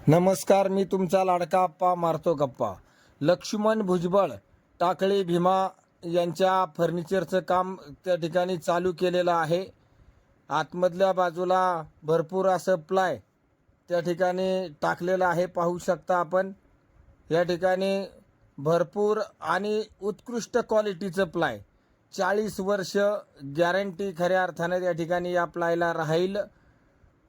नमस्कार, मी तुमचा लाडका आप्पा मारतो गप्पा. लक्ष्मण भुजबळ टाकळी भीमा यांच्या फर्निचरचं काम त्या ठिकाणी चालू केलेलं आहे. आतमधल्या बाजूला भरपूर असं प्लाय त्या ठिकाणी टाकलेलं आहे, पाहू शकता आपण. या ठिकाणी भरपूर आणि उत्कृष्ट क्वालिटीचं प्लाय, 40 वर्ष गॅरंटी खऱ्या अर्थाने त्या ठिकाणी या प्लायला राहील.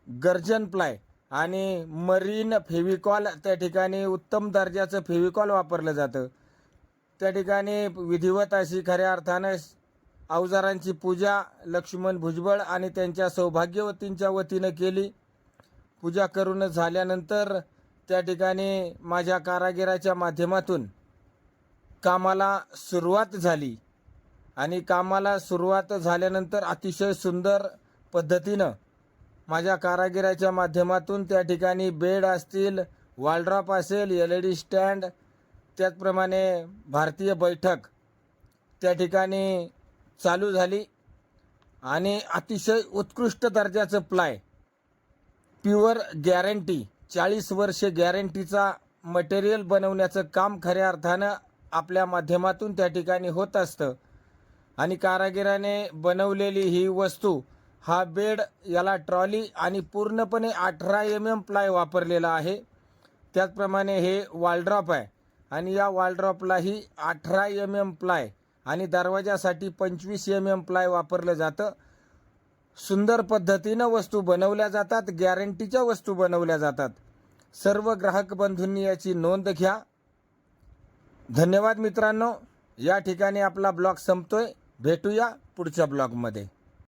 गर्जन प्लाय आणि मरीन फेविकॉल त्या ठिकाणी उत्तम दर्जाचं फेविकॉल वापरलं जातं. त्या ठिकाणी विधिवत अशी खऱ्या अर्थाने अवजारांची पूजा लक्ष्मण भुजबळ आणि त्यांच्या सौभाग्यवतींच्या वतीनं केली. पूजा करून झाल्यानंतर त्या ठिकाणी माझ्या कारागिराच्या माध्यमातून कामाला सुरुवात झाली आणि कामाला सुरुवात झाल्यानंतर अतिशय सुंदर पद्धतीनं माझ्या कारागिराच्या माध्यमातून त्या ठिकाणी बेड असतील, वॉलड्रॉप असेल, LED स्टँड, त्याचप्रमाणे भारतीय बैठक त्या ठिकाणी चालू झाली आणि अतिशय उत्कृष्ट दर्जाचं प्लाय, प्युअर गॅरंटी, 40 वर्ष गॅरंटीचा मटेरियल बनवण्याचं काम खऱ्या अर्थानं आपल्या माध्यमातून त्या ठिकाणी होत असतं. आणि कारागिराने बनवलेली ही वस्तू, हा बेड, याला ट्रॉली आणि पूर्णपणे 18 mm प्लाय वापरलेला आहे. त्याचप्रमाणे हे वॉलड्रॉप आहे आणि या वॉलड्रॉपलाही 18 mm प्लाय आणि दरवाजासाठी 25 mm प्लाय वापरलं जातं. सुंदर पद्धतीनं वस्तू बनवल्या जातात, गॅरंटीच्या वस्तू बनवल्या जातात. सर्व ग्राहक बंधूंनी याची नोंद घ्या. धन्यवाद मित्रांनो. या ठिकाणी आपला ब्लॉग संपतोय. भेटूया पुढच्या ब्लॉगमध्ये.